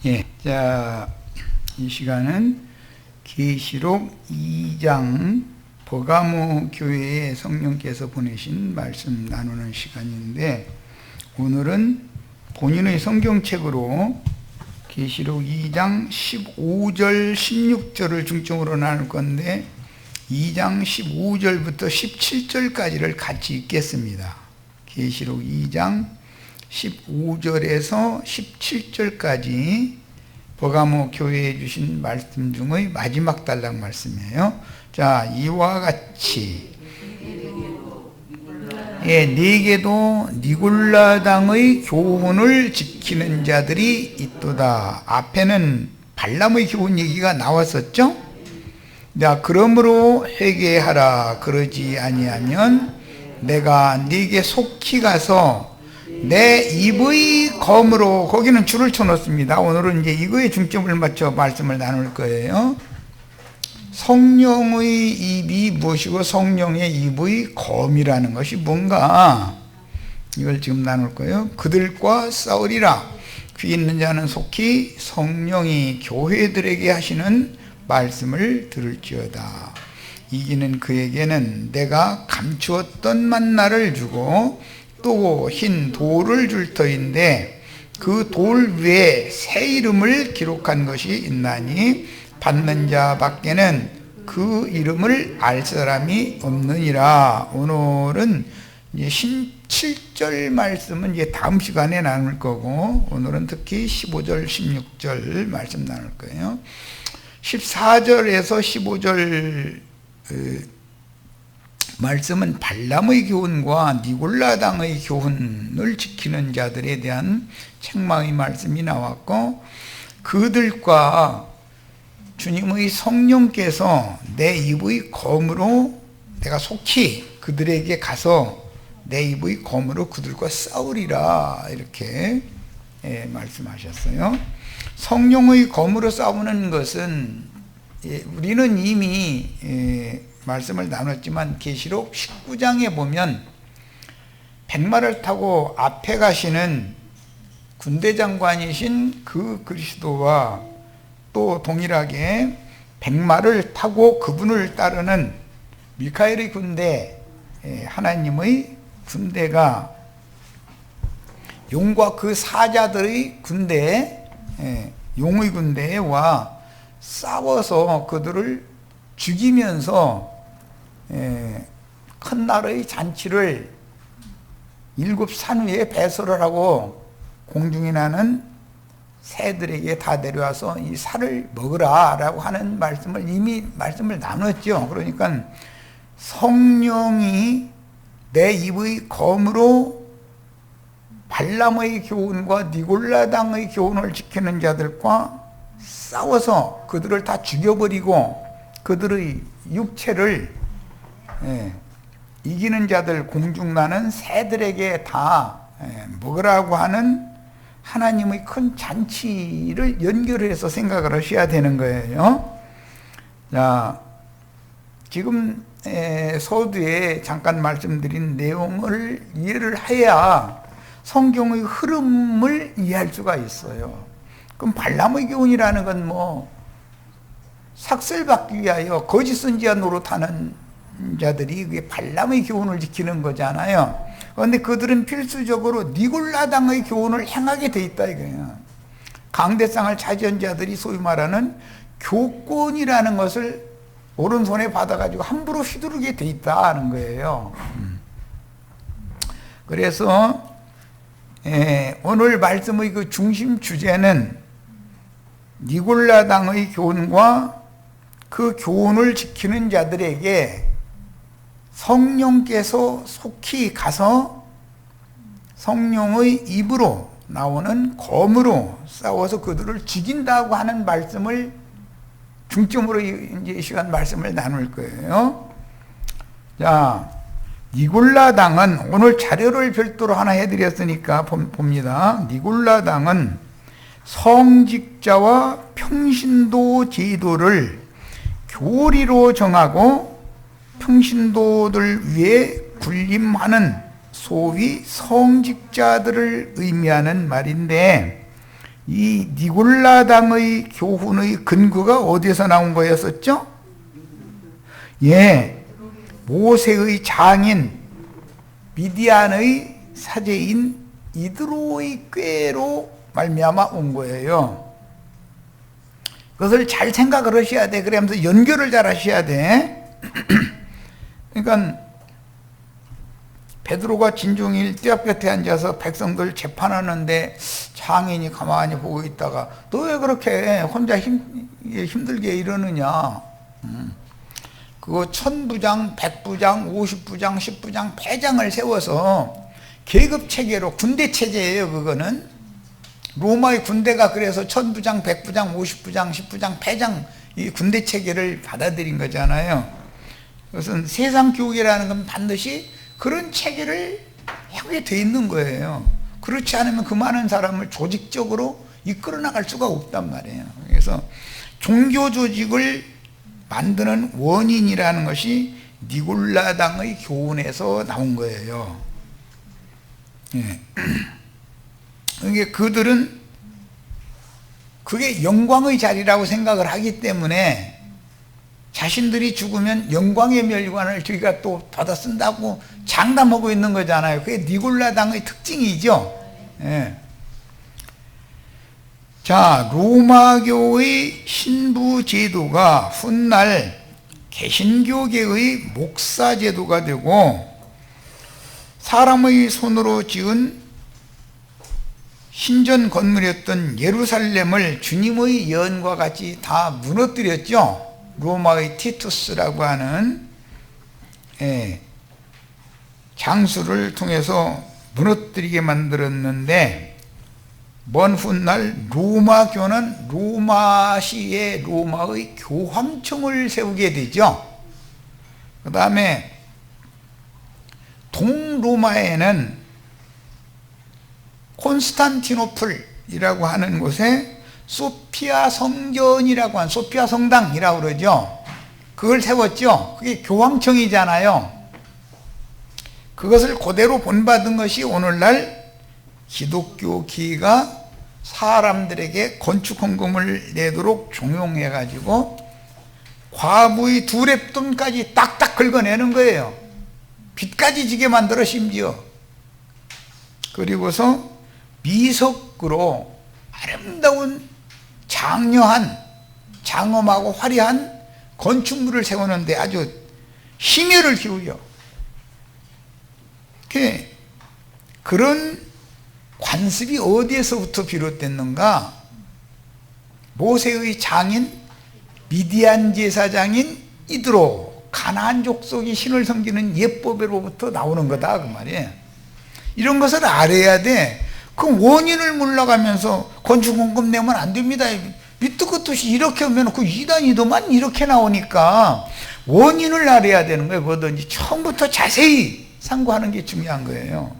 예, 자, 이 시간은 계시록 2장 버가모 교회에 성령께서 보내신 말씀 나누는 시간인데, 오늘은 본인의 성경책으로 계시록 2장 15절, 16절을 중점으로 나눌 건데, 2장 15절부터 17절까지를 같이 읽겠습니다. 계시록 2장 15절에서 17절까지 버가모 교회에 주신 말씀 중의 마지막 단락 말씀이에요. 자, 이와 같이 네게도 니골라당의 교훈을 지키는 자들이 있도다. 앞에는 발람의 교훈 얘기가 나왔었죠. 자, 그러므로 회개하라. 그러지 아니하면 내가 네게 속히 가서 내 입의 검으로, 거기는 줄을 쳐놓습니다. 오늘은 이제 이거에 중점을 맞춰 말씀을 나눌 거예요. 성령의 입이 무엇이고 성령의 입의 검이라는 것이 뭔가, 이걸 지금 나눌 거예요. 그들과 싸우리라. 귀 있는 자는 속히 성령이 교회들에게 하시는 말씀을 들을지어다. 이기는 그에게는 내가 감추었던 만나를 주고 또 흰 돌을 줄 터인데, 그 돌 위에 새 이름을 기록한 것이 있나니 받는 자 밖에는 그 이름을 알 사람이 없느니라. 오늘은 이제 17절 말씀은 이제 다음 시간에 나눌 거고, 오늘은 특히 15절, 16절 말씀 나눌 거예요. 14절에서 15절 말씀은 발람의 교훈과 니골라당의 교훈을 지키는 자들에 대한 책망의 말씀이 나왔고, 그들과 주님의 성령께서 내 입의 검으로 내가 속히 그들에게 가서 내 입의 검으로 그들과 싸우리라, 이렇게 말씀하셨어요. 성령의 검으로 싸우는 것은 우리는 이미 말씀을 나눴지만 계시록 19장에 보면 백마를 타고 앞에 가시는 군대 장관이신 그 그리스도와 또 동일하게 백마를 타고 그분을 따르는 미카엘의 군대, 하나님의 군대가 용과 그 사자들의 군대, 용의 군대와 싸워서 그들을 죽이면서 큰 날의 잔치를 7산 위에 배설을 하고 공중에 나는 새들에게 다 내려와서 이 살을 먹으라 라고 하는 말씀을 이미 말씀을 나눴죠. 그러니까 성령이 내 입의 검으로 발람의 교훈과 니골라당의 교훈을 지키는 자들과 싸워서 그들을 다 죽여버리고 그들의 육체를 이기는 자들, 공중 나는 새들에게 다 먹으라고 하는 하나님의 큰 잔치를 연결해서 생각을 하셔야 되는 거예요. 자, 지금 서두에 잠깐 말씀드린 내용을 이해를 해야 성경의 흐름을 이해할 수가 있어요. 그럼 발람의 교훈이라는 건 삭슬받기 위하여 거짓 선지자 노릇하는 자들이 그게 발람의 교훈을 지키는 거잖아요. 그런데 그들은 필수적으로 니골라당의 교훈을 행하게 돼 있다 이거예요. 강대상을 차지한 자들이 소위 말하는 교권이라는 것을 오른손에 받아가지고 함부로 휘두르게 돼 있다는 거예요. 그래서 오늘 말씀의 그 중심 주제는 니골라당의 교훈과 그 교훈을 지키는 자들에게 성령께서 속히 가서 성령의 입으로 나오는 검으로 싸워서 그들을 죽인다고 하는 말씀을 중점으로 이제 이 시간 말씀을 나눌 거예요. 자, 니골라당은 오늘 자료를 별도로 하나 해드렸으니까 봅니다. 니골라당은 성직자와 평신도 제도를 교리로 정하고 평신도들 위에 군림하는 소위 성직자들을 의미하는 말인데, 이 니골라당의 교훈의 근거가 어디에서 나온 거였었죠? 예, 모세의 장인 미디안의 사제인 이드로의 꾀로 말미암아 온 거예요. 그것을 잘 생각을 하셔야 돼. 그러면서 연결을 잘 하셔야 돼. 그러니까 베드로가 진중일 띠앞 곁에 앉아서 백성들 재판하는데 장인이 가만히 보고 있다가 너 왜 그렇게 혼자 힘들게 이러느냐. 그거 1000부장, 100부장, 50부장, 10부장, 패장을 세워서 계급체계로 군대체제예요. 그거는 로마의 군대가 그래서 1000부장, 100부장, 50부장, 10부장, 패장 이 군대체계를 받아들인 거잖아요. 그것은 세상 교육이라는 건 반드시 그런 체계를 하게 돼 있는 거예요. 그렇지 않으면 그 많은 사람을 조직적으로 이끌어 나갈 수가 없단 말이에요. 그래서 종교 조직을 만드는 원인이라는 것이 니골라당의 교훈에서 나온 거예요. 예. 그게 그들은 그게 영광의 자리라고 생각을 하기 때문에 자신들이 죽으면 영광의 멸관을 저희가 또 받아 쓴다고 장담하고 있는 거잖아요. 그게 니골라당의 특징이죠. 예. 자, 로마교의 신부 제도가 훗날 개신교계의 목사 제도가 되고 사람의 손으로 지은 신전 건물이었던 예루살렘을 주님의 예언과 같이 다 무너뜨렸죠. 로마의 티투스라고 하는 장수를 통해서 무너뜨리게 만들었는데 먼 훗날 로마교는 로마시의 로마의 교황청을 세우게 되죠. 그 다음에 동로마에는 콘스탄티노플이라고 하는 곳에 소피아 성전이라고 한 소피아 성당이라고 그러죠. 그걸 세웠죠. 그게 교황청이잖아요. 그것을 그대로 본받은 것이 오늘날 기독교계가 사람들에게 건축 헌금을 내도록 종용해 가지고 과부의 두 랩돈까지 딱딱 긁어내는 거예요. 빚까지 지게 만들어 심지어. 그리고서 미석으로 아름다운 장려한 장엄하고 화려한 건축물을 세우는데 아주 심혈을 기울여. 그런 관습이 어디에서부터 비롯됐는가? 모세의 장인 미디안 제사장인 이드로 가나안 족속이 신을 섬기는 예법으로부터 나오는 거다 그 말이에요. 이런 것을 알아야 돼. 그 원인을 몰라가면서 건축헌금 내면 안 됩니다. 밑도 끝도 없이 이렇게 하면 그 이단이도만 이렇게 나오니까 원인을 알아야 되는 거예요. 뭐든지 처음부터 자세히 상고하는 게 중요한 거예요.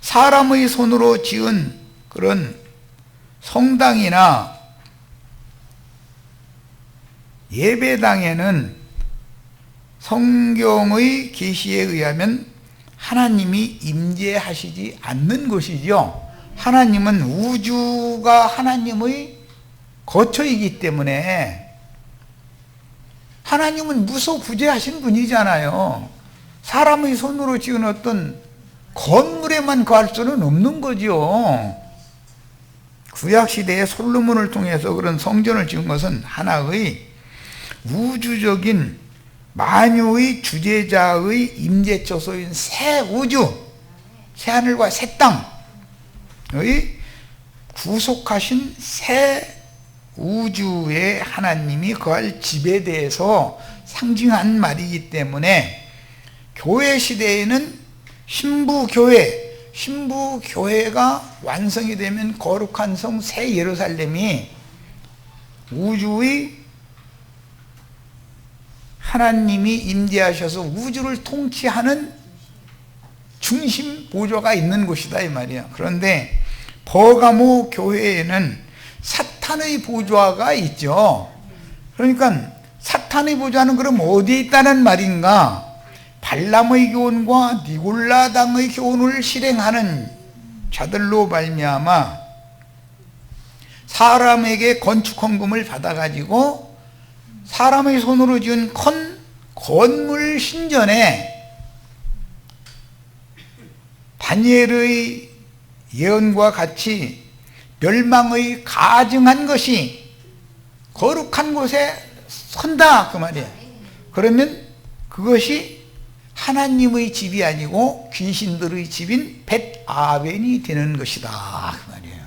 사람의 손으로 지은 그런 성당이나 예배당에는 성경의 계시에 의하면 하나님이 임재하시지 않는 것이죠. 하나님은 우주가 하나님의 거처이기 때문에 하나님은 무소부재하신 분이잖아요. 사람의 손으로 지은 어떤 건물에만 거할 수는 없는 거죠. 구약시대에 솔로몬을 통해서 그런 성전을 지은 것은 하나의 우주적인 만유의 주재자의 임재처소인 새 우주, 새 하늘과 새 땅의 구속하신 새 우주에 하나님이 거할 집에 대해서 상징한 말이기 때문에 교회 시대에는 신부교회가 완성이 되면 거룩한 성 새 예루살렘이 우주의 하나님이 임재하셔서 우주를 통치하는 중심 보좌가 있는 곳이다 이 말이야. 그런데 버가모 교회에는 사탄의 보좌가 있죠. 그러니까 사탄의 보좌는 그럼 어디에 있다는 말인가? 발람의 교훈과 니골라당의 교훈을 실행하는 자들로 말미암아 사람에게 건축 헌금을 받아가지고 사람의 손으로 지은 건물 신전에 다니엘의 예언과 같이 멸망의 가증한 것이 거룩한 곳에 선다 그 말이에요. 그러면 그것이 하나님의 집이 아니고 귀신들의 집인 벳아벤이 되는 것이다 그 말이에요.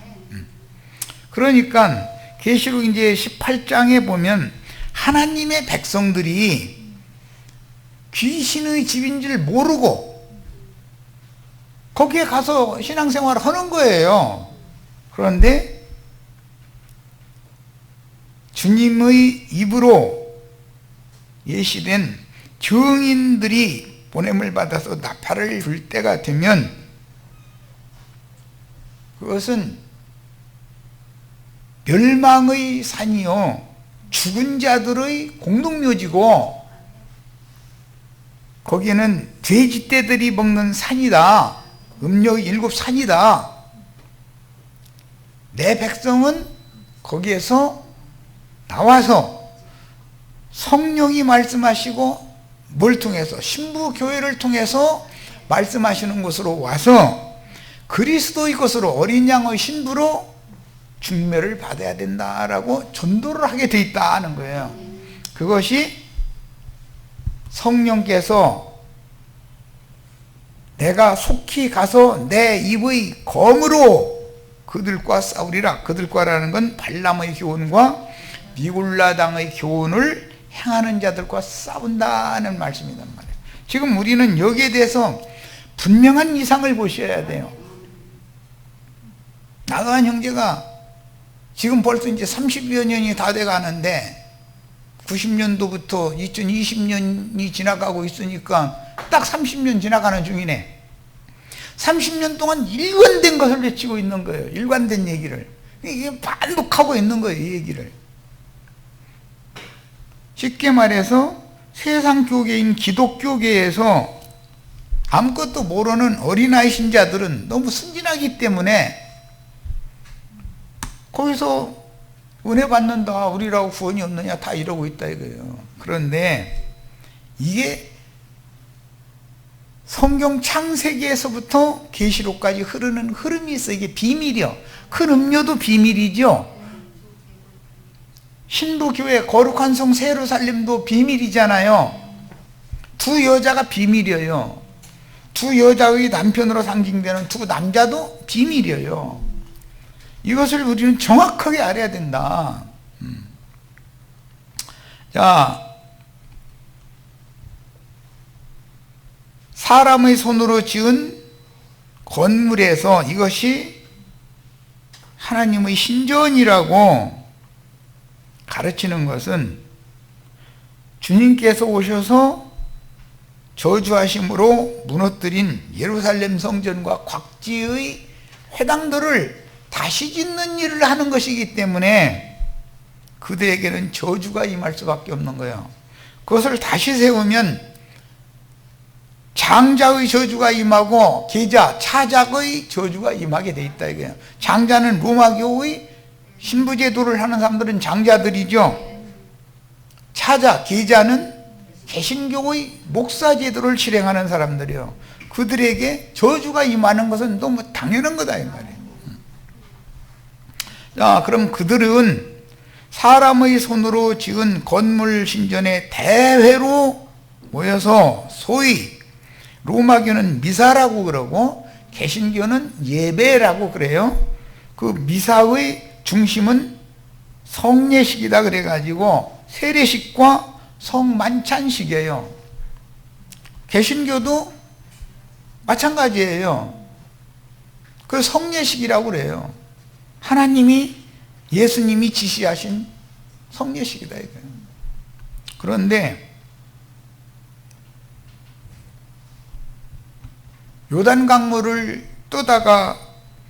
그러니까 계시록 이제 18장에 보면 하나님의 백성들이 귀신의 집인 줄 모르고 거기에 가서 신앙생활을 하는 거예요. 그런데 주님의 입으로 예시된 증인들이 보냄을 받아서 나팔을 불 때가 되면 그것은 멸망의 산이요 죽은 자들의 공동묘지고 거기에는 돼지떼들이 먹는 산이다. 음력의 7 산이다. 내 백성은 거기에서 나와서 성령이 말씀하시고 뭘 통해서? 신부교회를 통해서 말씀하시는 곳으로 와서 그리스도의 것으로 어린 양의 신부로 중매를 받아야 된다라고 전도를 하게 돼 있다는 거예요. 그것이 성령께서 내가 속히 가서 내 입의 검으로 그들과 싸우리라. 그들과라는 건 발람의 교훈과 미굴라 당의 교훈을 행하는 자들과 싸운다는 말씀이란 말이에요. 지금 우리는 여기에 대해서 분명한 이상을 보셔야 돼요. 나가한 형제가 지금 벌써 이제 30여 년이 다 돼 가는데 90년도부터 2020년이 지나가고 있으니까 딱 30년 지나가는 중이네. 30년 동안 일관된 것을 외치고 있는 거예요. 일관된 얘기를. 이게 반복하고 있는 거예요, 이 얘기를. 쉽게 말해서 세상 교계인 기독교계에서 아무것도 모르는 어린아이 신자들은 너무 순진하기 때문에 거기서 은혜 받는다, 우리라고 구원이 없느냐, 다 이러고 있다 이거예요. 그런데 이게 성경 창세기에서부터 계시록까지 흐르는 흐름이 있어. 이게 비밀이요. 큰 음료도 비밀이죠. 신부교회 거룩한 성 세루살렘도 비밀이잖아요. 두 여자가 비밀이에요. 두 여자의 남편으로 상징되는 두 남자도 비밀이에요. 이것을 우리는 정확하게 알아야 된다. 자, 사람의 손으로 지은 건물에서 이것이 하나님의 신전이라고 가르치는 것은 주님께서 오셔서 저주하심으로 무너뜨린 예루살렘 성전과 곽지의 회당들을 다시 짓는 일을 하는 것이기 때문에 그들에게는 저주가 임할 수밖에 없는 거예요. 그것을 다시 세우면 장자의 저주가 임하고 계자, 차작의 저주가 임하게 돼 있다 이거예요. 장자는 로마교의 신부제도를 하는 사람들은 장자들이죠. 차자, 계자는 개신교의 목사제도를 실행하는 사람들이요. 그들에게 저주가 임하는 것은 너무 당연한 거다 이 말이에요. 자, 그럼 그들은 사람의 손으로 지은 건물 신전에 대회로 모여서 소위 로마교는 미사라고 그러고 개신교는 예배라고 그래요. 그 미사의 중심은 성례식이다 그래가지고 세례식과 성만찬식이에요. 개신교도 마찬가지예요. 그 성례식이라고 그래요. 하나님이 예수님이 지시하신 성례식이다 이거예요. 그런데 요단 강물을 떠다가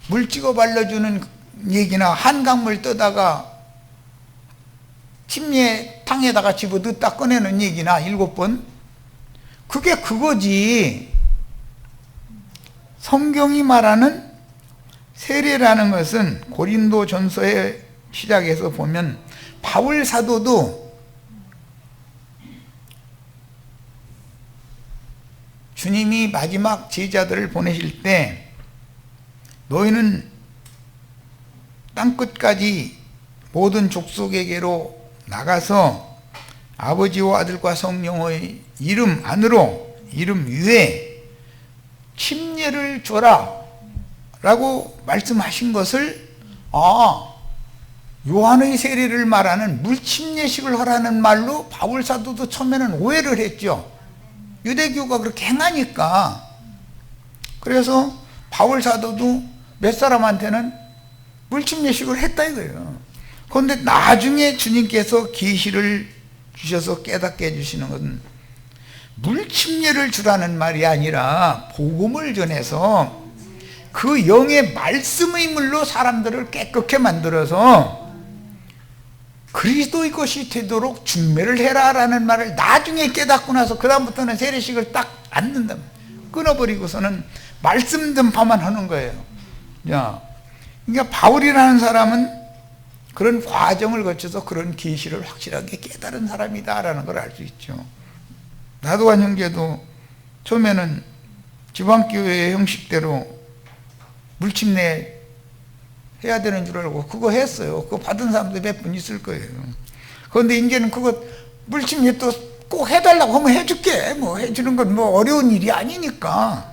물 찍어 발라주는 얘기나 한 강물 떠다가 침례탕에다가 집어 넣었다 꺼내는 얘기나 7번, 그게 그거지. 성경이 말하는 세례라는 것은 고린도 전서에 시작해서 보면 바울 사도도 주님이 마지막 제자들을 보내실 때 너희는 땅끝까지 모든 족속에게로 나가서 아버지와 아들과 성령의 이름 안으로, 이름 위에 침례를 줘라 라고 말씀하신 것을 요한의 세례를 말하는 물침례식을 하라는 말로 바울 사도도 처음에는 오해를 했죠. 유대교가 그렇게 행하니까. 그래서 바울 사도도 몇 사람한테는 물침례식을 했다 이거예요. 그런데 나중에 주님께서 계시를 주셔서 깨닫게 해주시는 것은 물침례를 주라는 말이 아니라 복음을 전해서 그 영의 말씀의 물로 사람들을 깨끗게 만들어서 그리스도의 것이 되도록 중매를 해라 라는 말을 나중에 깨닫고 나서 그 다음부터는 세례식을 딱 안 넣는다. 끊어버리고서는 말씀 전파만 하는 거예요. 그러니까 바울이라는 사람은 그런 과정을 거쳐서 그런 계시를 확실하게 깨달은 사람이다 라는 걸 알 수 있죠. 나도한 형제도 처음에는 지방교회 형식대로 물침례 해야 되는 줄 알고 그거 했어요. 그거 받은 사람도 몇 분 있을 거예요. 그런데 이제는 그거 물침례 또 꼭 해달라고 하면 해줄게. 뭐 해주는 건 뭐 어려운 일이 아니니까.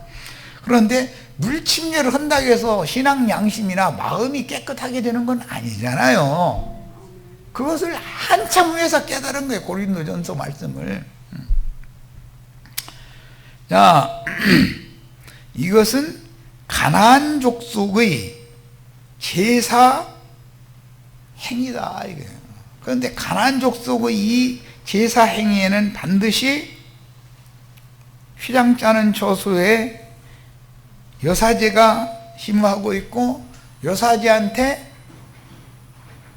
그런데 물침례를 한다고 해서 신앙 양심이나 마음이 깨끗하게 되는 건 아니잖아요. 그것을 한참 후에서 깨달은 거예요. 고린도전서 말씀을. 자, 이것은 가나안 족속의 제사 행위다 이거예요. 그런데 가나안 족속의 이 제사 행위에는 반드시 휘장 짜는 처소에 여사제가 심하고 있고 여사제한테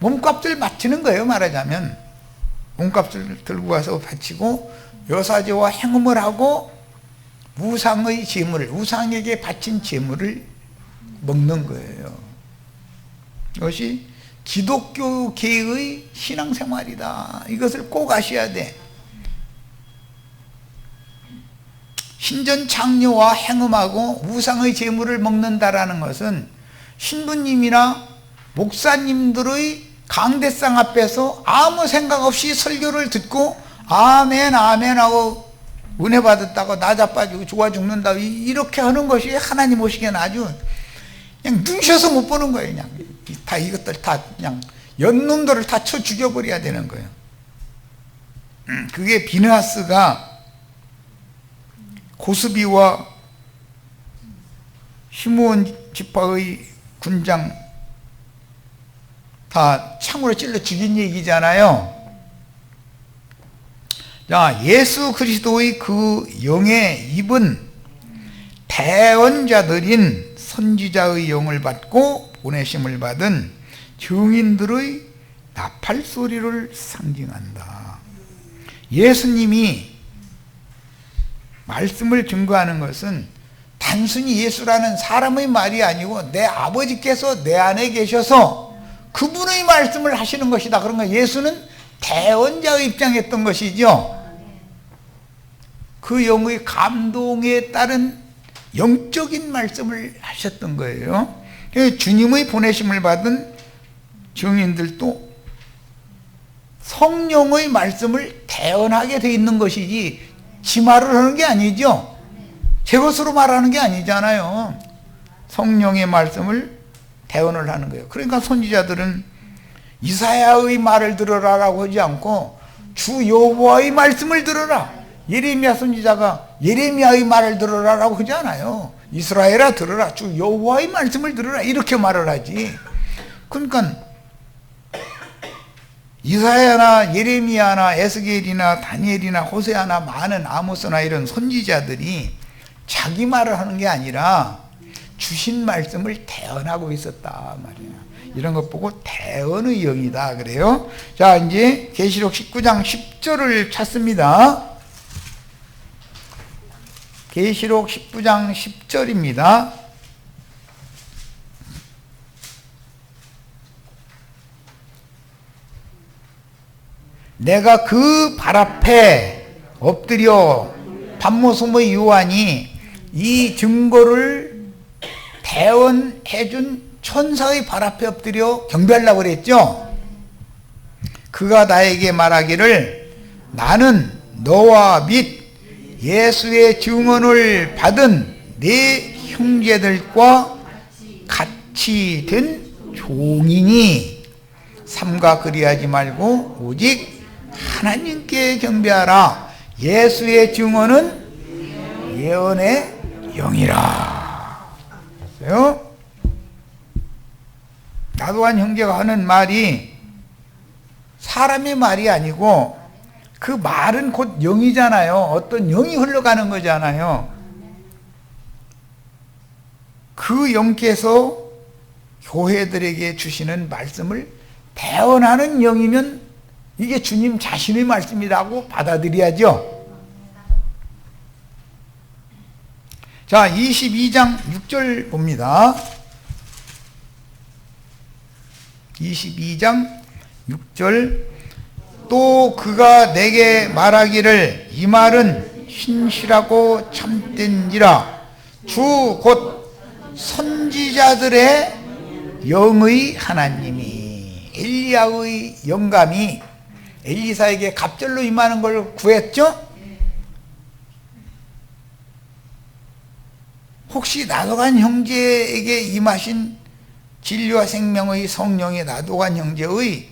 몸값을 바치는 거예요. 말하자면 몸값을 들고 가서 바치고 여사제와 행음을 하고 우상의 제물, 우상에게 바친 제물을 먹는 거예요. 이것이 기독교계의 신앙생활이다. 이것을 꼭 아셔야 돼. 신전창녀와 행음하고 우상의 제물을 먹는다라는 것은 신부님이나 목사님들의 강대상 앞에서 아무 생각 없이 설교를 듣고 아멘 아멘 하고 은혜 받았다고 나 자빠지고 좋아 죽는다 이렇게 하는 것이 하나님 오시기에는 아주 그냥 눈셔서 못 보는 거예요. 그냥 다 이것들 다 그냥 연놈들을 다 쳐 죽여버려야 되는 거예요. 그게 비느하스가 고스비와 시므온 지파의 군장 다 창으로 찔러 죽인 얘기잖아요. 자, 예수 그리스도의 그 영의 입은 대언자들인 선지자의 영을 받고 보내심을 받은 증인들의 나팔 소리를 상징한다. 예수님이 말씀을 증거하는 것은 단순히 예수라는 사람의 말이 아니고 내 아버지께서 내 안에 계셔서 그분의 말씀을 하시는 것이다. 그런 거 예수는 대언자의 입장에 했던 것이죠. 그 영의 감동에 따른 영적인 말씀을 하셨던 거예요. 주님의 보내심을 받은 증인들도 성령의 말씀을 대언하게 돼 있는 것이지 지 말을 하는 게 아니죠. 제 것으로 말하는 게 아니잖아요. 성령의 말씀을 대언을 하는 거예요. 그러니까 선지자들은 이사야의 말을 들으라라고 하지 않고 주 여호와의 말씀을 들으라. 예레미야 선지자가 예레미야의 말을 들으라라고 하지 않아요. 이스라엘아 들으라. 주 여호와의 말씀을 들으라. 이렇게 말을 하지. 그러니까 이사야나 예레미야나 에스겔이나 다니엘이나 호세아나 많은 아모스나 이런 선지자들이 자기 말을 하는 게 아니라 주신 말씀을 대언하고 있었다 말이야. 이런 것 보고 대언의 영이다 그래요. 자, 이제 계시록 19장 10절을 찾습니다. 계시록 19장 10절입니다. 내가 그 발 앞에 엎드려 반모섬의 요한이 이 증거를 대언해준 천사의 발 앞에 엎드려 경배하려고 그랬죠. 그가 나에게 말하기를 나는 너와 및 예수의 증언을 받은 네 형제들과 같이 된 종이니 삼가 그리하지 말고 오직 하나님께 경배하라. 예수의 증언은 예언의 영이라. 그래요? 나도한 형제가 하는 말이 사람의 말이 아니고 그 말은 곧 영이잖아요. 어떤 영이 흘러가는 거잖아요. 그 영께서 교회들에게 주시는 말씀을 대언하는 영이면 이게 주님 자신의 말씀이라고 받아들여야죠. 자, 22장 6절 봅니다. 22장 6절 또 그가 내게 말하기를 이 말은 신실하고 참된지라 주 곧 선지자들의 영의 하나님이 엘리야의 영감이 엘리사에게 갑절로 임하는 걸 구했죠? 혹시 나도간 형제에게 임하신 진리와 생명의 성령이 나도간 형제의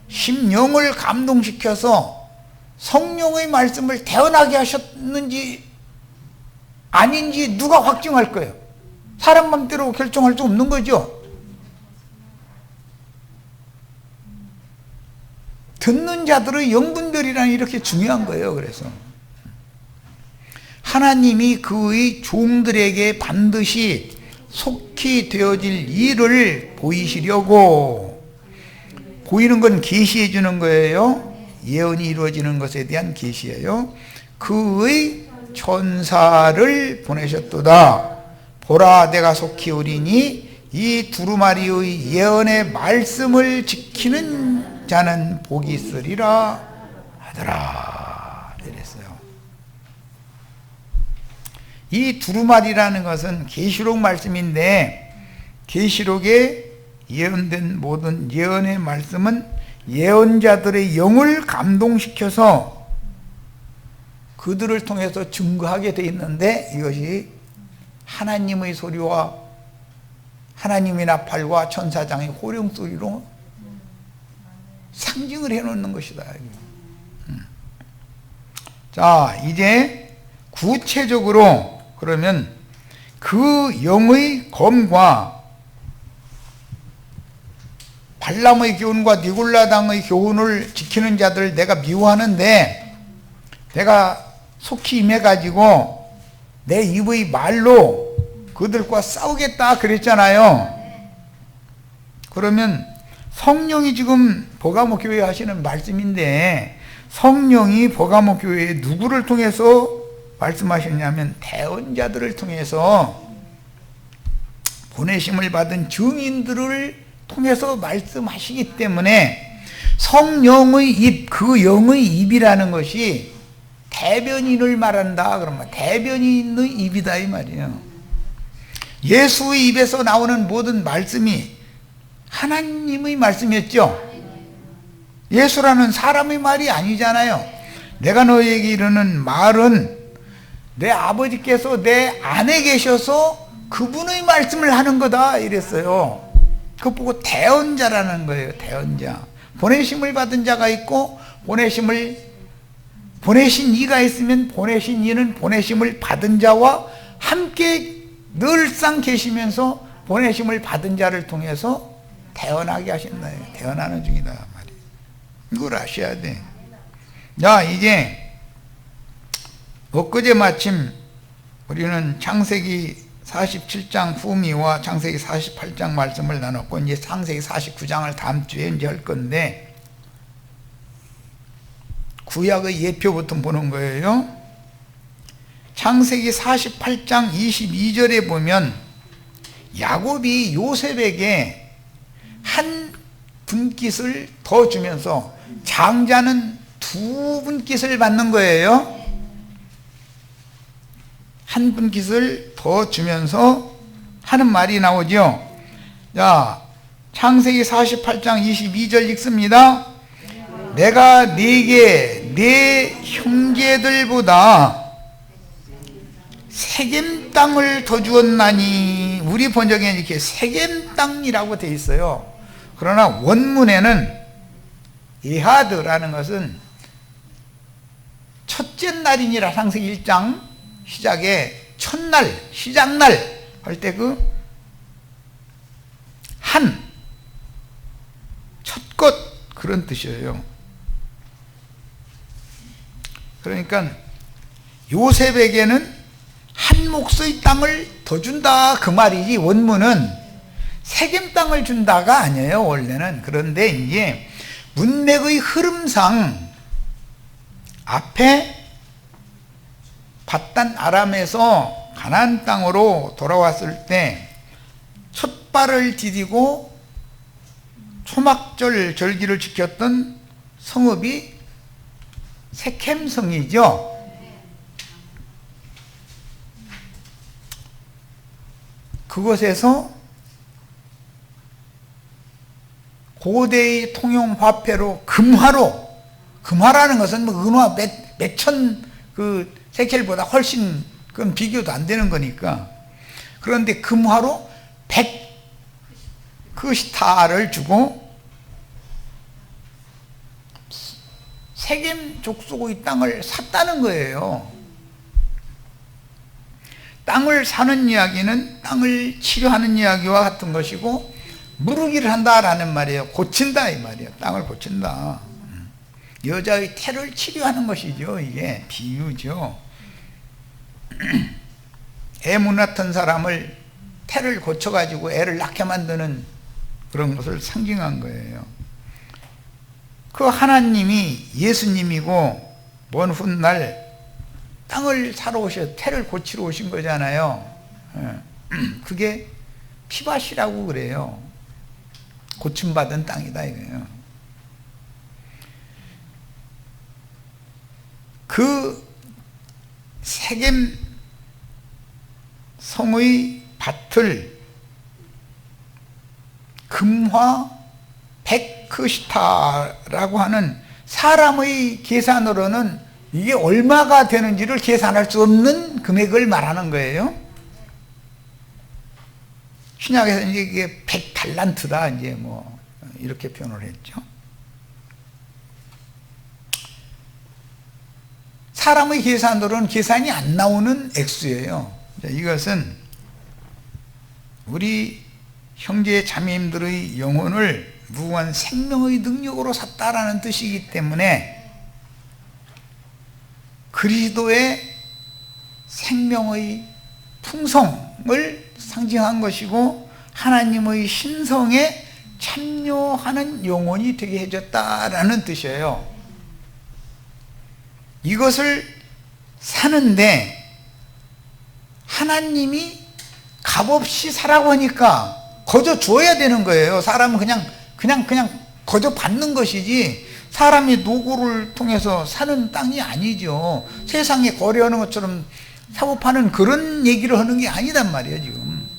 심령을 감동시켜서 성령의 말씀을 대언하게 하셨는지 아닌지 누가 확증할 거예요? 사람 맘대로 결정할 수 없는 거죠. 듣는 자들의 영분별이란 이렇게 중요한 거예요. 그래서 하나님이 그의 종들에게 반드시 속히 되어질 일을 보이시려고, 보이는 건 계시해 주는 거예요. 예언이 이루어지는 것에 대한 계시예요. 그의 천사를 보내셨도다. 보라 내가 속히 오리니 이 두루마리의 예언의 말씀을 지키는 자는 복이 있으리라 하더라. 이랬어요. 이 두루마리라는 것은 계시록 말씀인데, 계시록에 예언된 모든 예언의 말씀은 예언자들의 영을 감동시켜서 그들을 통해서 증거하게 돼 있는데, 이것이 하나님의 소리와 하나님의 나팔과 천사장의 호령 소리로 상징을 해놓는 것이다. 자, 이제 구체적으로 그러면 그 영의 검과 발람의 교훈과 니골라당의 교훈을 지키는 자들을 내가 미워하는데, 내가 속히 임해가지고 내 입의 말로 그들과 싸우겠다 그랬잖아요. 그러면 성령이 지금 버가모 교회에 하시는 말씀인데, 성령이 버가모 교회에 누구를 통해서 말씀하셨냐면 대언자들을 통해서, 보내심을 받은 증인들을 통해서 말씀하시기 때문에 성령의 입, 그 영의 입이라는 것이 대변인을 말한다 그러면 대변인의 입이다 이 말이에요. 예수의 입에서 나오는 모든 말씀이 하나님의 말씀이었죠. 예수라는 사람의 말이 아니잖아요. 내가 너에게 이르는 말은 내 아버지께서 내 안에 계셔서 그분의 말씀을 하는 거다 이랬어요. 그거 보고 대언자라는 거예요. 대언자. 보내심을 받은 자가 있고 보내신 이가 있으면 보내신 이는 보내심을 받은 자와 함께 늘상 계시면서 보내심을 받은 자를 통해서 대언하게 하신다. 대언하는 중이다 말이에요. 이걸 아셔야 돼. 자, 이제 엊그제 마침 우리는 창세기 47장 후미와 창세기 48장 말씀을 나눴고, 이제 창세기 49장을 다음 주에 이제 할 건데, 구약의 예표부터 보는 거예요. 창세기 48장 22절에 보면 야곱이 요셉에게 한 분깃을 더 주면서 장자는 두 분깃을 받는 거예요. 한 분깃을 더 주면서 하는 말이 나오죠. 자, 창세기 48장 22절 읽습니다. 내가 네게 네 형제들보다 세겜 땅을 더 주었나니, 우리 번역에는 이렇게 세겜 땅이라고 되어 있어요. 그러나 원문에는 에하드라는 것은 첫째 날이니라, 창세기 1장 시작에 첫날, 시작날 할 때 그 한, 첫것, 그런 뜻이에요. 그러니까 요셉에게는 한 몫의 땅을 더 준다, 그 말이지, 원문은 세겜 땅을 준다가 아니에요, 원래는. 그런데 이제 문맥의 흐름상 앞에 밧단 아람에서 가나안 땅으로 돌아왔을 때 첫 발을 디디고 초막절 절기를 지켰던 성읍이 세켐성이죠. 그곳에서 고대의 통용화폐로 금화라는 것은 뭐 은화 몇천 그 세켈보다 훨씬, 그건 비교도 안 되는 거니까. 그런데 금화로 100크시타를 주고 세겜 족속의 땅을 샀다는 거예요. 땅을 사는 이야기는 땅을 치료하는 이야기와 같은 것이고, 무르기를 한다라는 말이에요. 고친다, 이 말이에요. 땅을 고친다. 여자의 태를 치료하는 것이죠. 이게 비유죠. 애 못 낳던 사람을 태를 고쳐가지고 애를 낳게 만드는 그런 것을 상징한 거예요. 그 하나님이 예수님이고 먼 훗날 땅을 사러 오셔 태를 고치러 오신 거잖아요. 그게 피밭이라고 그래요. 고침받은 땅이다 이거예요. 그 세겜 성의 밭을 금화 100크시타라고 하는, 사람의 계산으로는 이게 얼마가 되는지를 계산할 수 없는 금액을 말하는 거예요. 신약에서는 이게 100달란트다 이제 뭐 이렇게 표현을 했죠. 사람의 계산으로는 계산이 안 나오는 액수예요. 이것은 우리 형제 자매님들의 영혼을 무한 생명의 능력으로 샀다라는 뜻이기 때문에 그리스도의 생명의 풍성을 상징한 것이고, 하나님의 신성에 참여하는 영혼이 되게 해줬다라는 뜻이에요. 이것을 사는데 하나님이 값없이 사라고 하니까 거저 주어야 되는 거예요. 사람은 그냥 거저 받는 것이지, 사람이 노고를 통해서 사는 땅이 아니죠. 세상에 거래하는 것처럼 사고 파는 그런 얘기를 하는 게 아니단 말이에요, 지금.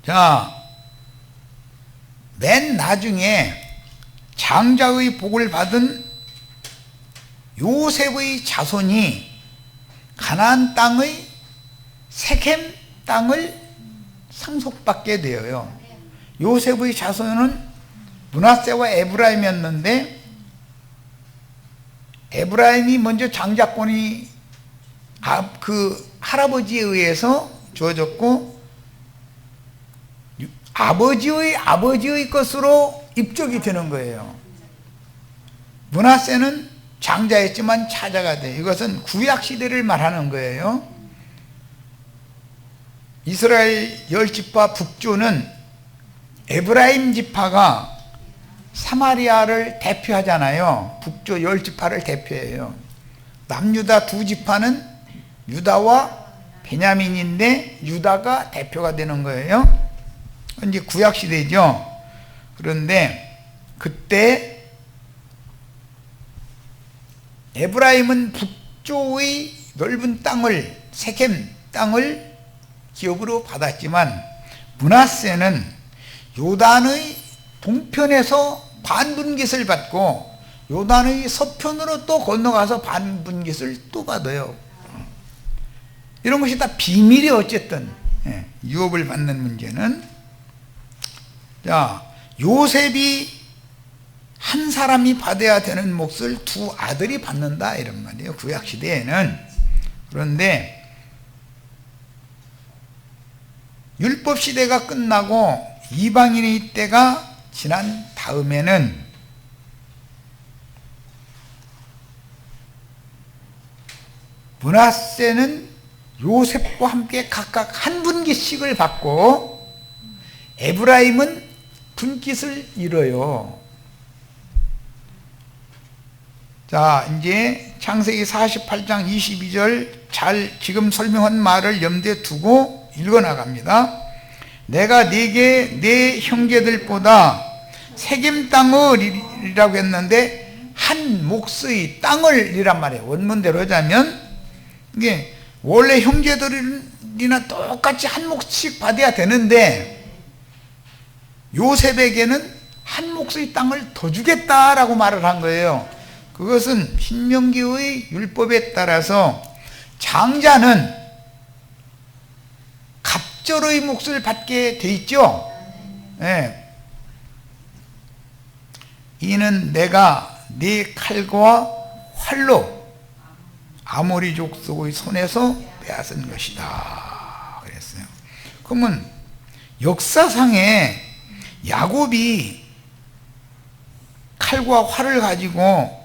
자, 맨 나중에 장자의 복을 받은 요셉의 자손이 가나안 땅의 세겜 땅을 상속받게 되어요. 요셉의 자손은 므낫세와 에브라임이었는데, 에브라임이 먼저 장자권이 그 할아버지에 의해서 주어졌고, 아버지의 것으로 입족이 되는 거예요. 므낫세는 장자였지만 차자가 돼. 이것은 구약 시대를 말하는 거예요. 이스라엘 10지파 북조는 에브라임 지파가 사마리아를 대표하잖아요. 북조 10지파를 대표해요. 남유다 2지파는 유다와 베냐민인데 유다가 대표가 되는 거예요. 이제 구약 시대죠. 그런데 그때 에브라임은 북쪽의 넓은 땅을, 세겜 땅을 기업으로 받았지만 므낫세는 요단의 동편에서 반분깃을 받고 요단의 서편으로 또 건너가서 반분깃을 또 받아요. 이런 것이 다 비밀이 어쨌든 유업을 받는 문제는. 자, 요셉이 한 사람이 받아야 되는 몫을 두 아들이 받는다 이런 말이에요, 구약시대에는. 그런데 율법시대가 끝나고 이방인의 때가 지난 다음에는 므낫세는 요셉과 함께 각각 한 분깃씩을 받고 에브라임은 분깃을 잃어요. 자, 이제 창세기 48장 22절 잘 지금 설명한 말을 염두에 두고 읽어나갑니다. 내가 네게 네 형제들보다 세겜 땅을이라고 했는데 한 몫의 땅을 이란 말이에요. 원문대로 하자면 이게 원래 형제들이나 똑같이 한 몫씩 받아야 되는데 요셉에게는 한 몫의 땅을 더 주겠다라고 말을 한 거예요. 그것은 신명기의 율법에 따라서 장자는 갑절의 몫을 받게 돼 있죠. 네. 이는 내가 네 칼과 활로 아모리 족속의 손에서 빼앗은 것이다 그랬어요. 그러면 역사상에 야곱이 칼과 활을 가지고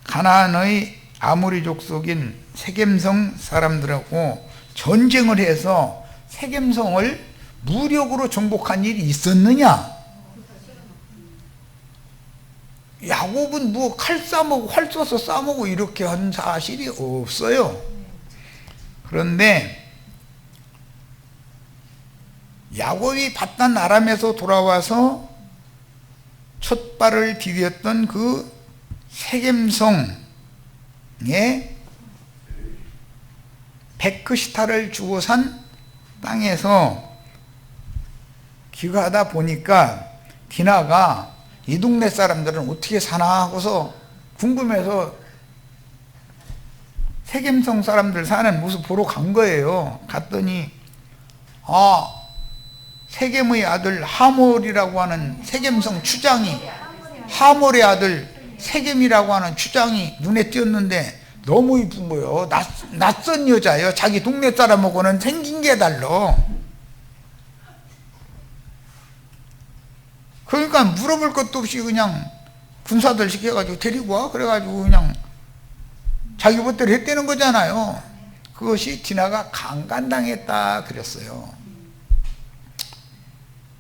가나안의 아모리 족속인 세겜성 사람들하고 전쟁을 해서 세겜성을 무력으로 정복한 일이 있었느냐? 야곱은 뭐 칼 싸먹고 활 쏴서 싸먹고 이렇게 한 사실이 없어요. 그런데 야곱이 바단 아람에서 돌아와서 첫 발을 디뎠던 그 세겜성에 베크시타를 주고 산 땅에서 귀가하다 보니까 디나가 이 동네 사람들은 어떻게 사나 하고서 궁금해서 세겜성 사람들 사는 모습 보러 간 거예요. 갔더니 세겜의 아들 하몰이라고 하는 세겜성 추장이, 하몰의 아들 세겜이라고 하는 추장이 눈에 띄었는데 너무 이쁜 거예요. 낯선 여자예요. 자기 동네 사람하고는 생긴 게 달라. 그러니까 물어볼 것도 없이 그냥 군사들 시켜가지고 데리고 와. 그래가지고 그냥 자기 멋대로 했다는 거잖아요. 그것이 디나가 강간당했다 그랬어요.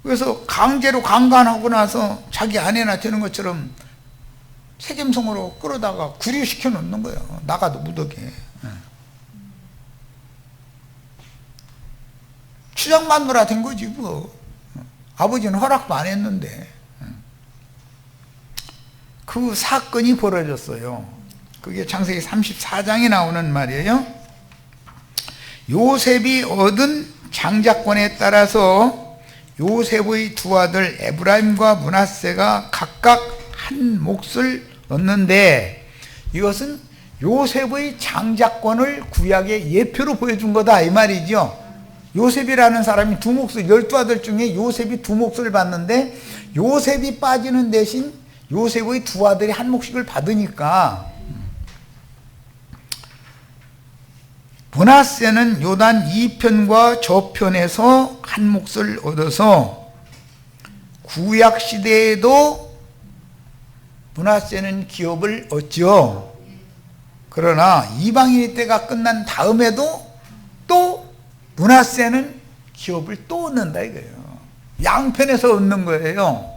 그래서 강제로 강간하고 나서 자기 아내나 되는 것처럼 세겜성으로 끌어다가 구류시켜 놓는 거예요. 나가도 못하게. 추장 마누라 된 거지 뭐. 아버지는 허락도 안 했는데. 그 사건이 벌어졌어요. 그게 창세기 34장에 나오는 말이에요. 요셉이 얻은 장자권에 따라서 요셉의 두 아들 에브라임과 므낫세가 각각 한 몫을 얻는데, 이것은 요셉의 장자권을 구약의 예표로 보여준 거다 이 말이죠. 요셉이라는 사람이 두 몫을, 12아들 중에 요셉이 두 몫을 받는데 요셉이 빠지는 대신 요셉의 두 아들이 한 몫씩을 받으니까 므낫세는 요단 이편과 저편에서 한 몫을 얻어서 구약시대에도 므낫세는 기업을 얻죠. 그러나 이방인의 때가 끝난 다음에도 또 므낫세는 기업을 또 얻는다 이거예요. 양편에서 얻는 거예요.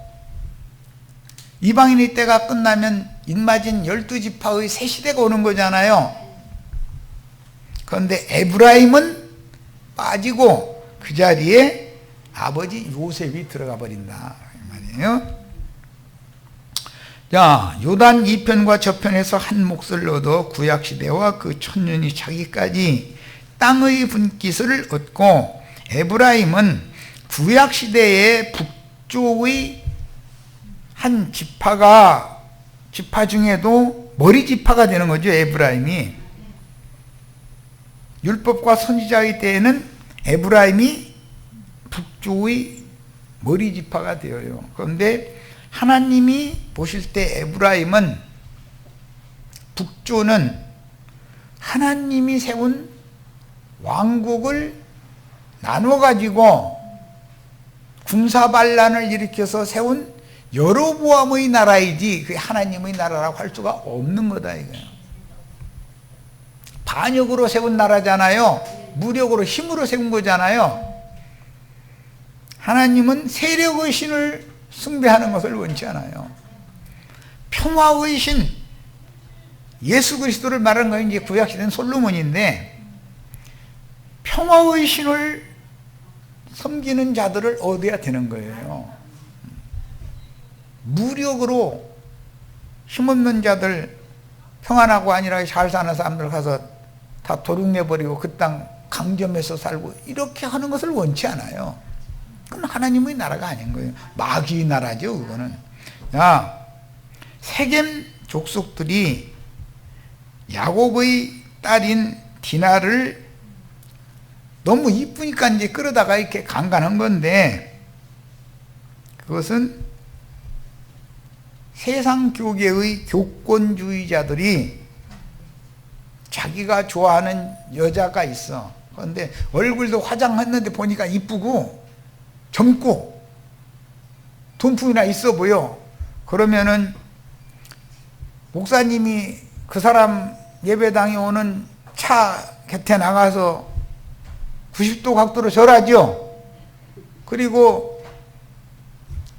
이방인의 때가 끝나면 인마진 12지파의 새 시대가 오는 거잖아요. 그런데 에브라임은 빠지고 그 자리에 아버지 요셉이 들어가 버린다 이 말이에요. 자, 요단 이편과 저편에서 한 몫을 얻어 구약시대와 그 천년이 차기까지 땅의 분깃을 얻고, 에브라임은 구약시대의 북쪽의 한 지파 중에도 머리 지파가 되는 거죠. 에브라임이. 율법과 선지자의 때에는 에브라임이 북쪽의 머리 지파가 되어요. 그런데 하나님이 보실 때 에브라임은, 북조는 하나님이 세운 왕국을 나눠 가지고 군사반란을 일으켜서 세운 여로보암의 나라이지 그게 하나님의 나라라고 할 수가 없는 거다 이거예요. 반역으로 세운 나라잖아요. 무력으로 힘으로 세운 거잖아요. 하나님은 세력의 신을 숭배하는 것을 원치 않아요. 평화의 신, 예수 그리스도를 말하는 건 이제 구약시대는 솔로몬인데, 평화의 신을 섬기는 자들을 얻어야 되는 거예요. 무력으로 힘없는 자들, 평안하고 안일하게 잘 사는 사람들 가서 다 도륙내버리고 그 땅 강점해서 살고 이렇게 하는 것을 원치 않아요. 그건 하나님의 나라가 아닌 거예요. 마귀의 나라죠, 그거는. 야, 세겜 족속들이 야곱의 딸인 디나를 너무 이쁘니까 이제 끌어다가 이렇게 강간한 건데, 그것은 세상 교계의 교권주의자들이 자기가 좋아하는 여자가 있어. 그런데 얼굴도 화장했는데 보니까 이쁘고 젊고 돈풍이나 있어 보여. 그러면은 목사님이 그 사람 예배당에 오는 차 곁에 나가서 90도 각도로 절하죠. 그리고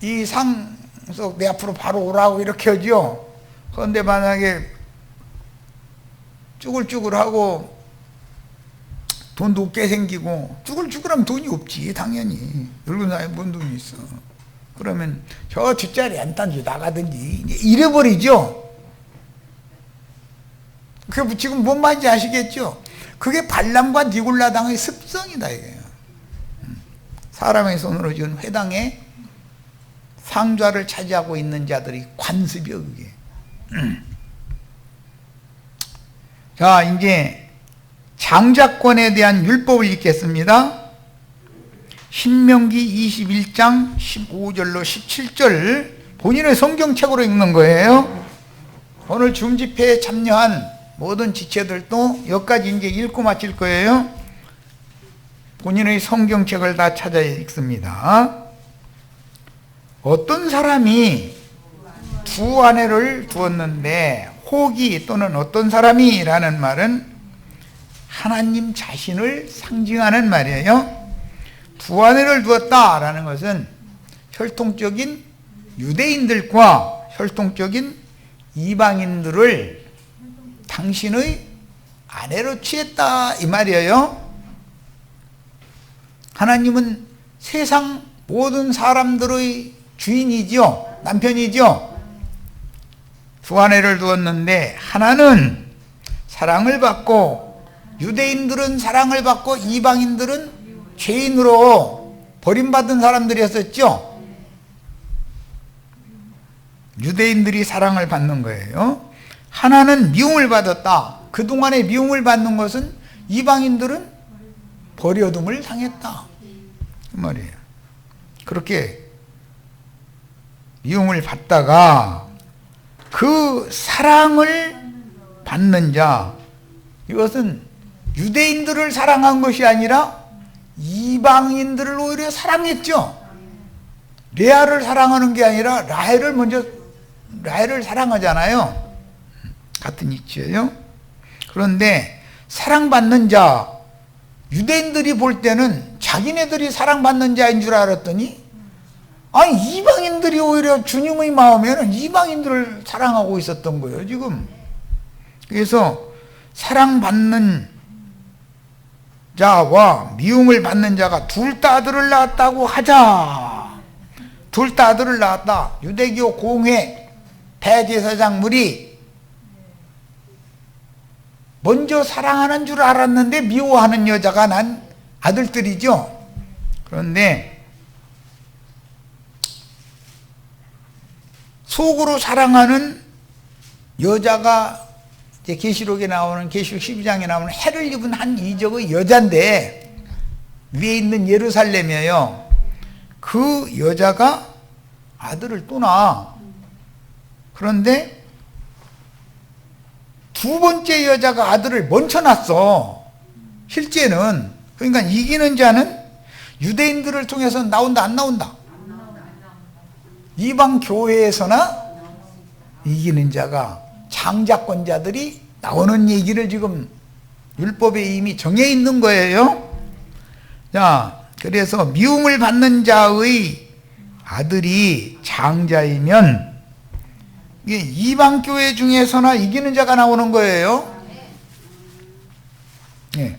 이 상석 내 앞으로 바로 오라고 이렇게 하죠. 그런데 만약에 쭈글쭈글하고 돈도 없게 생기고, 쭈글쭈글하면 돈이 없지 당연히. 늙은 사람이 뭔 돈이 있어. 그러면 저 뒷자리에 앉든지 나가든지 잃어버리죠. 그 지금 뭔 말인지 아시겠죠? 그게 발람과 니골라당의 습성이다 이거예요. 사람의 손으로 지은 회당에 상좌를 차지하고 있는 자들이 관습이요 그게. 자, 이제 장자권에 대한 율법을 읽겠습니다. 신명기 21장 15절로 17절 본인의 성경책으로 읽는 거예요. 오늘 줌집회에 참여한 모든 지체들도 여기까지 이제 읽고 마칠 거예요. 본인의 성경책을 다 찾아 읽습니다. 어떤 사람이 두 아내를 두었는데, 혹이 또는 어떤 사람이 라는 말은 하나님 자신을 상징하는 말이에요. 두 아내를 두었다라는 것은 혈통적인 유대인들과 혈통적인 이방인들을 당신의 아내로 취했다 이 말이에요. 하나님은 세상 모든 사람들의 주인이죠. 남편이죠. 두 아내를 두었는데 하나는 사랑을 받고, 유대인들은 사랑을 받고 이방인들은 죄인으로 버림받은 사람들이었었죠. 유대인들이 사랑을 받는 거예요. 하나는 미움을 받았다. 그동안에 미움을 받는 것은 이방인들은 버려둠을 당했다 그 말이에요. 그렇게 미움을 받다가 그 사랑을 받는 자, 이것은 유대인들을 사랑한 것이 아니라 이방인들을 오히려 사랑했죠. 레아를 사랑하는 게 아니라 라헬을 사랑하잖아요. 같은 이치예요. 그런데 사랑받는 자, 유대인들이 볼 때는 자기네들이 사랑받는 자인 줄 알았더니, 아니 이방인들이 오히려 주님의 마음에는 이방인들을 사랑하고 있었던 거예요 지금. 그래서 사랑받는 자와 미움을 받는 자가 둘 다 아들을 낳았다고 하자. 둘 다 아들을 낳았다. 유대교 공회 대제사장물이 먼저 사랑하는 줄 알았는데 미워하는 여자가 난 아들들이죠. 그런데 속으로 사랑하는 여자가 이제 계시록에 나오는 계시록 12장에 나오는 해를 입은 한 이적의 여자인데 위에 있는 예루살렘이에요. 그 여자가 아들을 또 낳아. 그런데 두 번째 여자가 아들을 먼저 낳았어. 실제는. 그러니까 이기는 자는 유대인들을 통해서 나온다 안 나온다? 이방 교회에서나 이기는 자가 장자권자들이 나오는 얘기를 지금 율법에 이미 정해 있는 거예요. 자, 그래서 미움을 받는 자의 아들이 장자이면 이게 이방 교회 중에서나 이기는 자가 나오는 거예요. 예.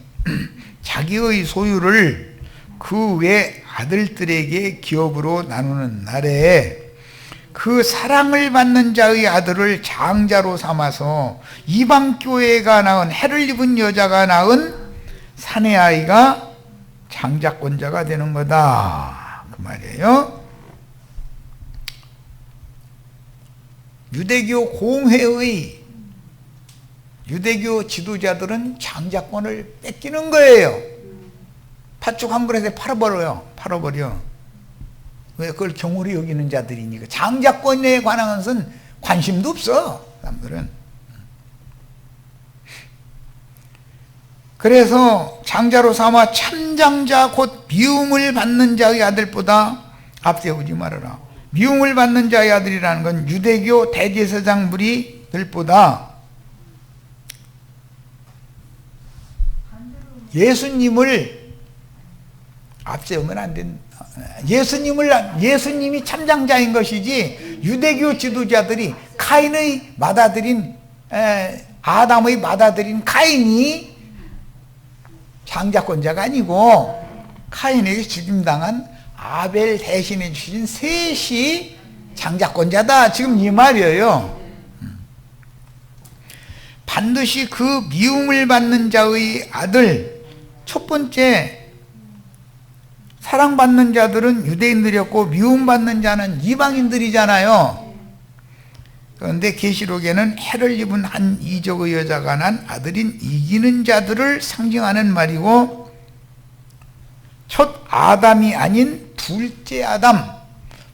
자기의 소유를 그 외 아들들에게 기업으로 나누는 날에 그 사랑을 받는 자의 아들을 장자로 삼아서 이방 교회가 낳은 해를 입은 여자가 낳은 사내 아이가 장자권자가 되는 거다 그 말이에요. 유대교 공회의 유대교 지도자들은 장자권을 뺏기는 거예요. 팥죽 한 그릇에 팔아버려. 왜? 그걸 경홀히 여기는 자들이니까. 장자권에 관한 것은 관심도 없어 사람들은. 그래서 장자로 삼아 참장자 곧 미움을 받는 자의 아들보다 앞세우지 말아라. 미움을 받는 자의 아들이라는 건 유대교 대제사장 무리들보다 예수님을 앞세우면 안 된다. 예수님이 참장자인 것이지 유대교 지도자들이 카인의 맏아들인 아담의 맏아들인 카인이 장자권자가 아니고 카인에게 죽임당한 아벨 대신해 주신 셋이 장자권자다 지금 이 말이에요. 반드시 그 미움을 받는 자의 아들, 첫 번째 사랑받는 자들은 유대인들이었고 미움받는 자는 이방인들이잖아요. 그런데 계시록에는 해를 입은 한 이적의 여자가 난 아들인 이기는 자들을 상징하는 말이고, 첫 아담이 아닌 둘째 아담,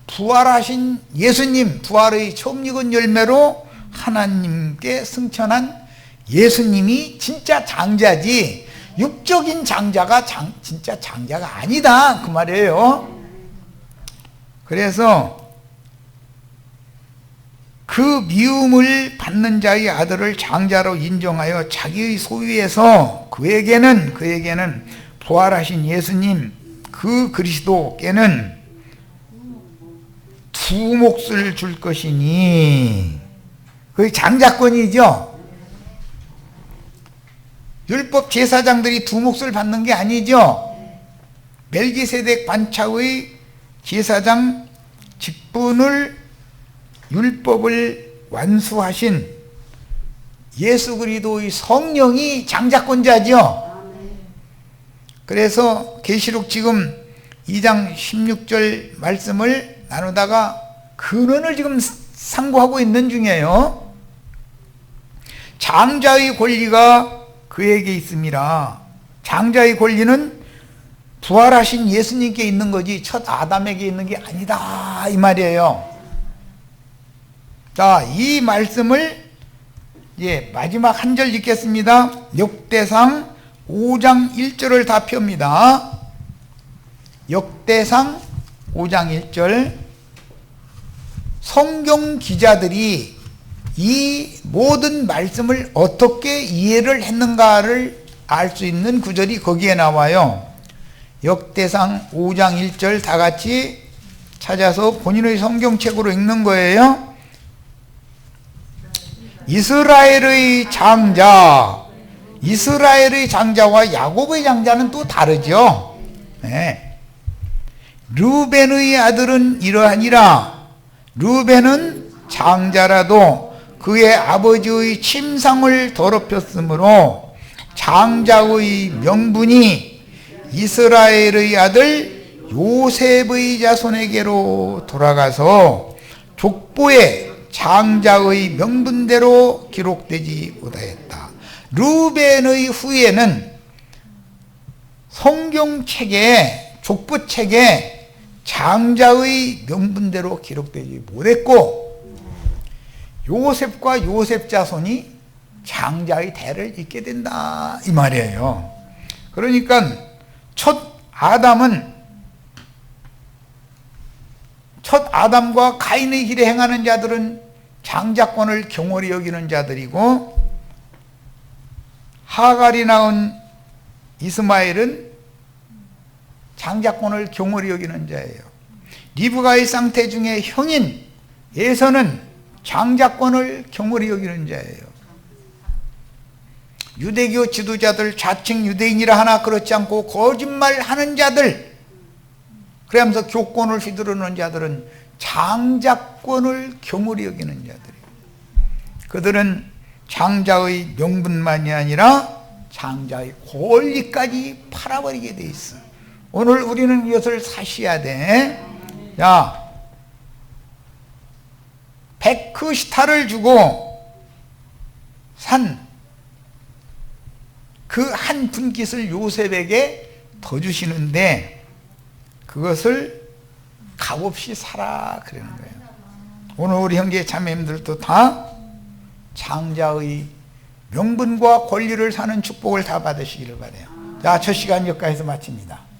부활하신 예수님, 부활의 처음 익은 열매로 하나님께 승천한 예수님이 진짜 장자지 육적인 장자가 진짜 장자가 아니다 그 말이에요. 그래서 그 미움을 받는 자의 아들을 장자로 인정하여 자기의 소유에서 그에게는 부활하신 예수님 그 그리스도께는 두 몫을 줄 것이니, 그게 장자권이죠. 율법 제사장들이 두 몫을 받는 게 아니죠. 멜기세덱 반차의 제사장 직분을 율법을 완수하신 예수 그리스도의 성령이 장자권자죠. 그래서 계시록 지금 2장 16절 말씀을 나누다가 근원을 지금 상고하고 있는 중이에요. 장자의 권리가 그에게 있습니다. 장자의 권리는 부활하신 예수님께 있는 거지 첫 아담에게 있는 게 아니다 이 말이에요. 자, 이 말씀을 마지막 한 절 읽겠습니다. 역대상 5장 1절을 다 펴니다. 역대상 5장 1절. 성경 기자들이 이 모든 말씀을 어떻게 이해를 했는가를 알 수 있는 구절이 거기에 나와요. 역대상 5장 1절 다 같이 찾아서 본인의 성경책으로 읽는 거예요. 이스라엘의 장자와 야곱의 장자는 또 다르죠. 네. 르벤의 아들은 이러하니라. 르벤은 장자라도 그의 아버지의 침상을 더럽혔으므로 장자의 명분이 이스라엘의 아들 요셉의 자손에게로 돌아가서 족보에 장자의 명분대로 기록되지 못하였다. 르우벤의 후예는 성경책에 족보책에 장자의 명분대로 기록되지 못했고 요셉과 요셉 자손이 장자의 대를 잇게 된다 이 말이에요. 그러니까 첫 아담과 가인의 길에 행하는 자들은 장자권을 경홀히 여기는 자들이고 하갈이 낳은 이스마엘은 장자권을 경홀히 여기는 자예요. 리브가의 쌍태 중에 형인 에서는 장자권을 경홀히 여기는 자예요. 유대교 지도자들 자칭 유대인이라 하나 그렇지 않고 거짓말하는 자들, 그러면서 교권을 휘두르는 자들은 장자권을 경홀히 여기는 자들이에요. 그들은 장자의 명분만이 아니라 장자의 권리까지 팔아버리게 돼 있어. 오늘 우리는 이것을 사셔야 돼. 야, 베크시타를 주고 산 그 한 분깃을 요셉에게 더 주시는데 그것을 값없이 사라 그러는 거예요. 오늘 우리 형제 자매님들도 다 장자의 명분과 권리를 사는 축복을 다 받으시기를 바라요. 자, 첫 시간 여기까지서 마칩니다.